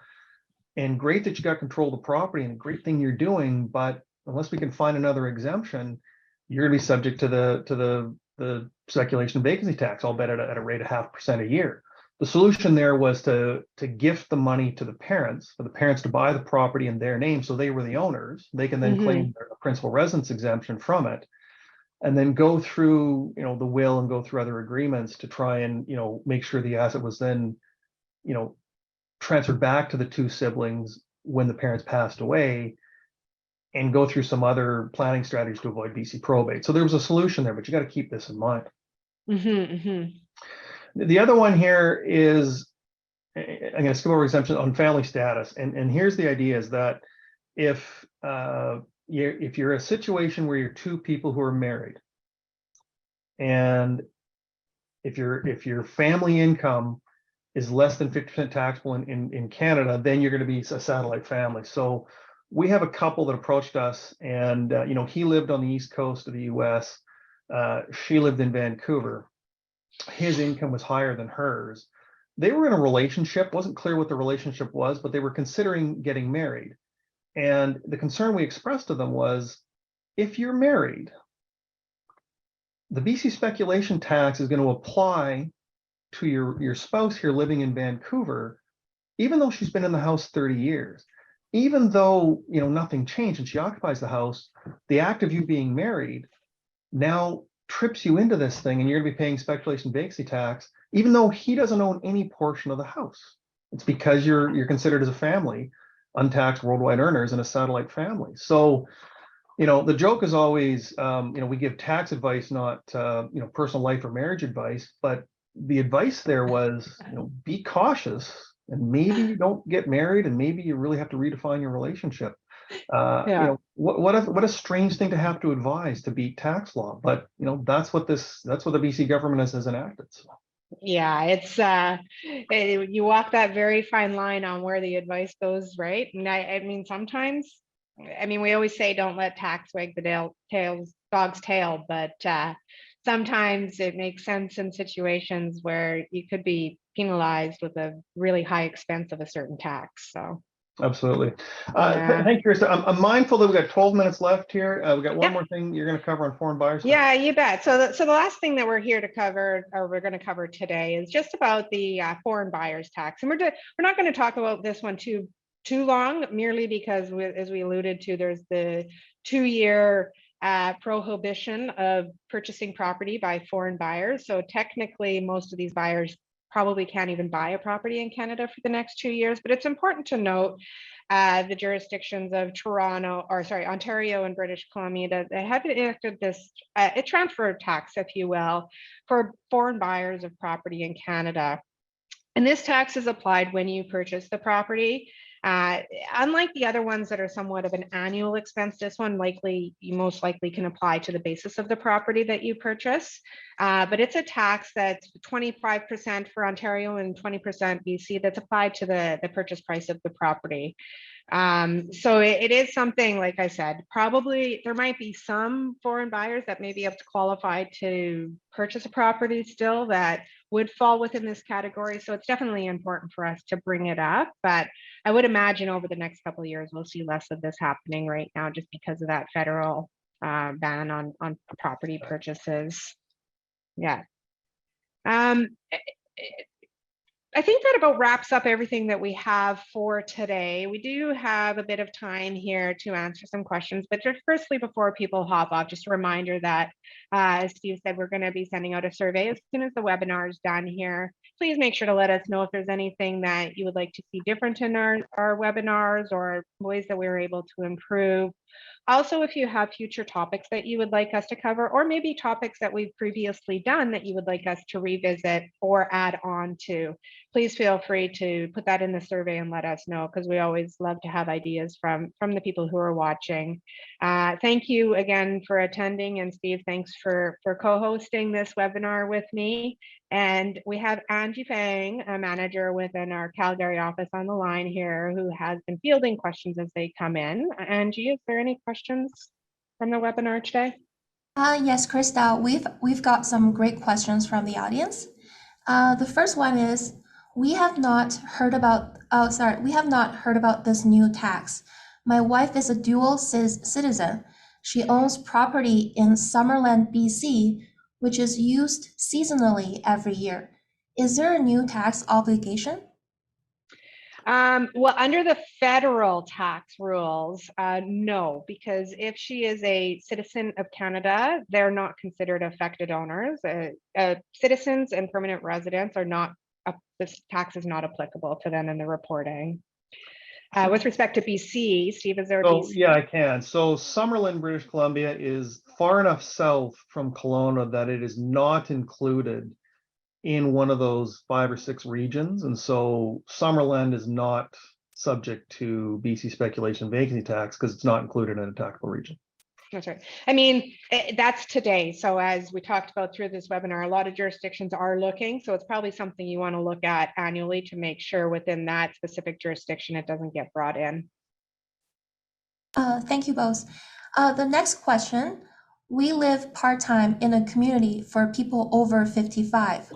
And great that you got control of the property and a great thing you're doing, but unless we can find another exemption, you're going to be subject to the speculation vacancy tax, I'll bet at a rate of 0.5% a year. The solution there was to gift the money to the parents, for the parents to buy the property in their name, so they were the owners. They can then claim their principal residence exemption from it, and then go through, the will and go through other agreements to try and, make sure the asset was then, transferred back to the two siblings when the parents passed away, and go through some other planning strategies to avoid BC probate. So there was a solution there, but you got to keep this in mind. The other one here is, I'm going to skip over exemption on family status. And here's the idea is that if you're a situation where you're two people who are married, and if your family income is less than 50% taxable in Canada, then you're going to be a satellite family. So we have a couple that approached us, and he lived on the East Coast of the US. She lived in Vancouver. His income was higher than hers. They were in a relationship, wasn't clear what the relationship was, but they were considering getting married. And the concern we expressed to them was, if you're married, the BC speculation tax is going to apply to your spouse here living in Vancouver, even though she's been in the house 30 years. Even though, nothing changed and she occupies the house, the act of you being married now trips you into this thing, and you're going to be paying speculation vacancy tax, even though he doesn't own any portion of the house. It's because you're considered as a family, untaxed worldwide earners in a satellite family. So, the joke is always, we give tax advice, not personal life or marriage advice, but the advice there was, be cautious, and maybe you don't get married, and maybe you really have to redefine your relationship. What a strange thing to have to advise to beat tax law, but that's what the BC government has enacted. So. Yeah, it's you walk that very fine line on where the advice goes, right? And I mean, sometimes, we always say don't let tax wag the dog's tail, but sometimes it makes sense in situations where you could be penalized with a really high expense of a certain tax. So. Absolutely. Thank you, Krista. I'm mindful that we've got 12 minutes left here. We've got one more thing you're going to cover on foreign buyers. Yeah, you bet. So the last thing that we're here to cover, or we're going to cover today, is just about the foreign buyers tax. And we're not going to talk about this one too long, merely because, as we alluded to, there's the 2-year prohibition of purchasing property by foreign buyers. So technically, most of these buyers probably can't even buy a property in Canada for the next 2 years. But it's important to note the jurisdictions of Ontario and British Columbia, that they have enacted this a transfer tax, if you will, for foreign buyers of property in Canada. And this tax is applied when you purchase the property. Unlike the other ones that are somewhat of an annual expense, this one you most likely can apply to the basis of the property that you purchase. But it's a tax that's 25% for Ontario and 20% BC that's applied to the purchase price of the property. So it is something, like I said, probably there might be some foreign buyers that may be able to qualify to purchase a property still that would fall within this category. So it's definitely important for us to bring it up. But I would imagine over the next couple of years, we'll see less of this happening right now just because of that federal ban on property purchases. Yeah. I think that about wraps up everything that we have for today. We do have a bit of time here to answer some questions, but just firstly, before people hop off, just a reminder that, as Steve said, we're going to be sending out a survey as soon as the webinar is done here. Please make sure to let us know if there's anything that you would like to see different in our webinars or ways that we're able to improve. Also, if you have future topics that you would like us to cover, or maybe topics that we've previously done that you would like us to revisit or add on to, please feel free to put that in the survey and let us know, because we always love to have ideas from the people who are watching. Thank you again for attending, and Steve, thanks for co-hosting this webinar with me. And we have Angie Fang, a manager within our Calgary office, on the line here, who has been fielding questions as they come in. Angie, is there any questions from the webinar today? Yes, Krista, we've got some great questions from the audience. The first one is, we have not heard about this new tax. My wife is a dual citizen. She owns property in Summerland, BC, which is used seasonally every year. Is there a new tax obligation? Well, under the federal tax rules, no, because if she is a citizen of Canada, they're not considered affected owners. Citizens and permanent residents are not, this tax is not applicable to them in the reporting. With respect to BC, Steve, is there a BC? Yeah, I can. So Summerland, British Columbia is far enough south from Kelowna that it is not included in one of those 5 or 6 regions. And so Summerland is not subject to BC speculation vacancy tax because it's not included in a taxable region. That's right. I mean, that's today. So as we talked about through this webinar, a lot of jurisdictions are looking. So it's probably something you want to look at annually to make sure within that specific jurisdiction it doesn't get brought in. Thank you both. The next question, we live part-time in a community for people over 55.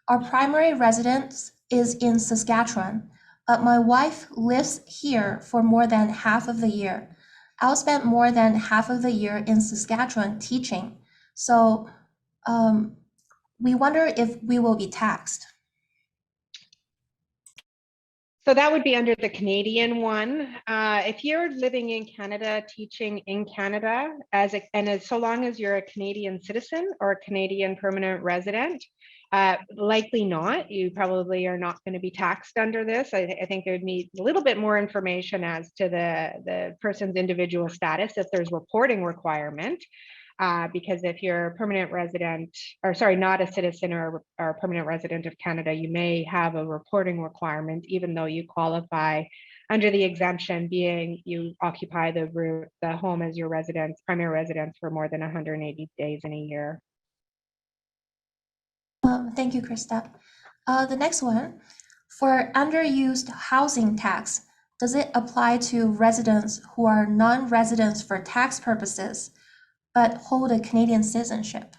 Our primary residence is in Saskatchewan, but my wife lives here for more than half of the year. I'll spend more than half of the year in Saskatchewan teaching. So we wonder if we will be taxed. So that would be under the Canadian one. If you're living in Canada, teaching in Canada, so long as you're a Canadian citizen or a Canadian permanent resident, likely not. You probably are not going to be taxed under this. I think there would need a little bit more information as to the person's individual status if there's reporting requirement. Because if you're a permanent resident, or sorry, not a citizen or a permanent resident of Canada, you may have a reporting requirement, even though you qualify under the exemption, being you occupy the home as your residence, primary residence, for more than 180 days in a year. Thank you, Krista. The next one, for underused housing tax, does it apply to residents who are non-residents for tax purposes, but hold a Canadian citizenship?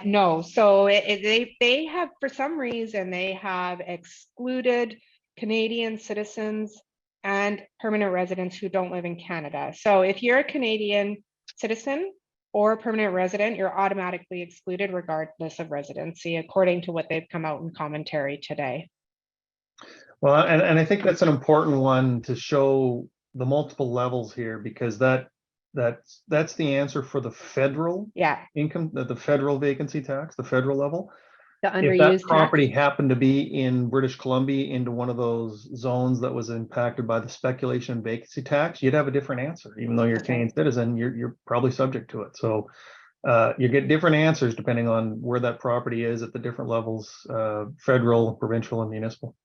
No, so they have, for some reason, they have excluded Canadian citizens and permanent residents who don't live in Canada. So if you're a Canadian citizen or a permanent resident, you're automatically excluded regardless of residency, according to what they've come out in commentary today. Well, and I think that's an important one to show the multiple levels here, because that's the answer for the federal income, the federal vacancy tax, the federal level. The underused if that property happened to be in British Columbia into one of those zones that was impacted by the speculation and vacancy tax, you'd have a different answer. Even though you're a Canadian citizen, you're probably subject to it. So you get different answers depending on where that property is at the different levels, federal, provincial, and municipal.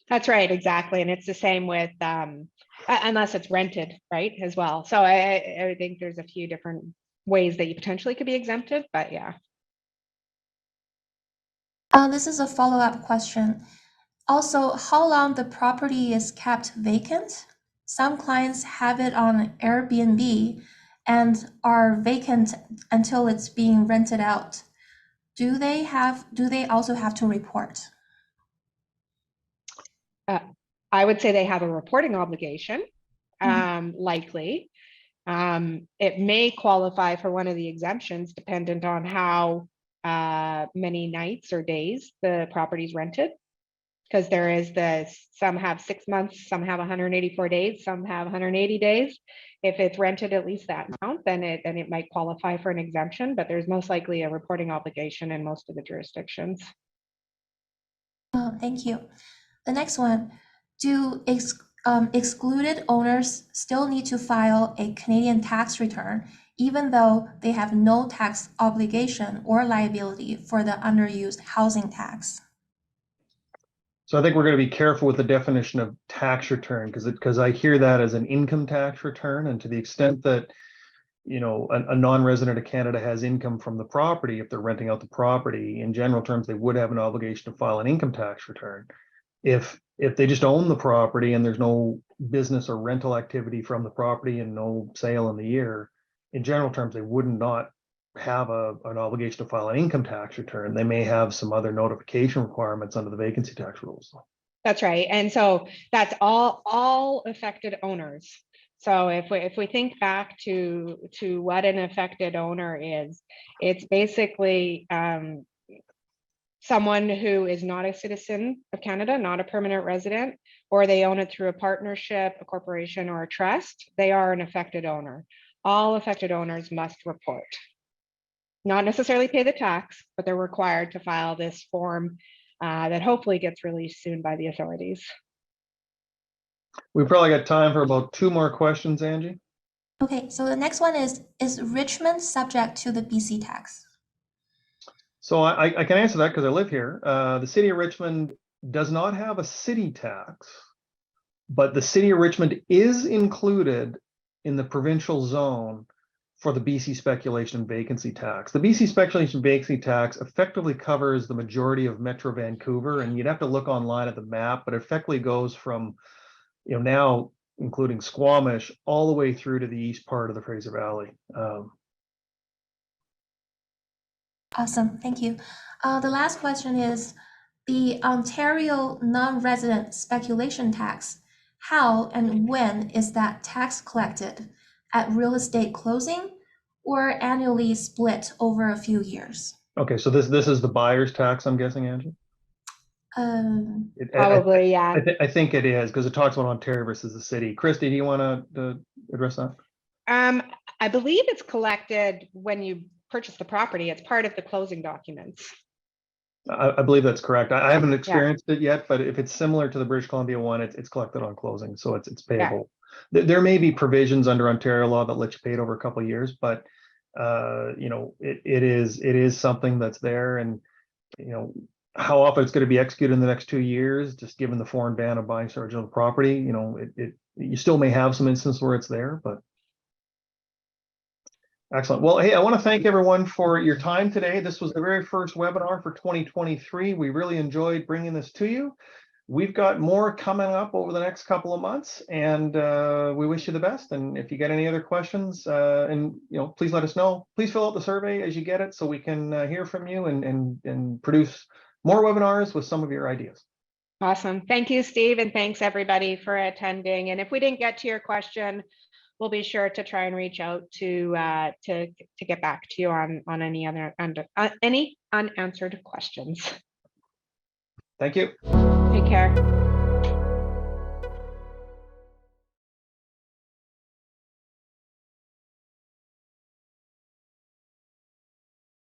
That's right, exactly. And it's the same with, unless it's rented, right, as well. So I think there's a few different ways that you potentially could be exempted, but yeah. This is a follow-up question. Also, how long the property is kept vacant? Some clients have it on Airbnb and are vacant until it's being rented out. Do they also have to report? I would say they have a reporting obligation, likely. It may qualify for one of the exemptions dependent on how many nights or days the property's rented. Because there is some have 6 months, some have 184 days, some have 180 days. If it's rented at least that amount, then it might qualify for an exemption, but there's most likely a reporting obligation in most of the jurisdictions. Oh, thank you. The next one, do excluded owners still need to file a Canadian tax return, even though they have no tax obligation or liability for the underused housing tax? So I think we're going to be careful with the definition of tax return because I hear that as an income tax return, and to the extent that a non-resident of Canada has income from the property, if they're renting out the property, in general terms, they would have an obligation to file an income tax return. If they just own the property and there's no business or rental activity from the property and no sale in the year, in general terms, they would not have an obligation to file an income tax return. They may have some other notification requirements under the vacancy tax rules. That's right. And so that's all affected owners. So if we think back to what an affected owner is, it's basically someone who is not a citizen of Canada, not a permanent resident, or they own it through a partnership, a corporation, or a trust. They are an affected owner. All affected owners must report. Not necessarily pay the tax, but they're required to file this form that hopefully gets released soon by the authorities. We've probably got time for about 2 more questions, Angie. Okay, so the next one is Richmond subject to the BC tax? So I can answer that because I live here. The city of Richmond does not have a city tax, but the city of Richmond is included in the provincial zone for the BC speculation and vacancy tax. The BC speculation and vacancy tax effectively covers the majority of Metro Vancouver, and you'd have to look online at the map, but it effectively goes from, now including Squamish, all the way through to the east part of the Fraser Valley. Awesome, thank you. The last question is the Ontario non-resident speculation tax. How and when is that tax collected? At real estate closing or annually split over a few years? Okay, so this is the buyer's tax, I'm guessing, Angie? Probably, yeah. I think it is because it talks about Ontario versus the city. Krista, do you want to address that? I believe it's collected when you purchase the property. It's part of the closing documents. I believe that's correct. I haven't experienced it yet, but if it's similar to the British Columbia one, it's collected on closing, so it's payable. Yeah. There may be provisions under Ontario law that let you pay it over a couple of years, but it is something that's there, and how often it's going to be executed in the next 2 years, just given the foreign ban of buying storage on the property, you still may have some instances where it's there, but. Excellent. Well, hey, I want to thank everyone for your time today. This was the very first webinar for 2023. We really enjoyed bringing this to you. We've got more coming up over the next couple of months, and we wish you the best. And if you get any other questions, please let us know. Please fill out the survey as you get it so we can hear from you and produce more webinars with some of your ideas. Awesome. Thank you, Steve, and thanks everybody for attending. And if we didn't get to your question, we'll be sure to try and reach out to get back to you on any other any unanswered questions. Thank you. Take care.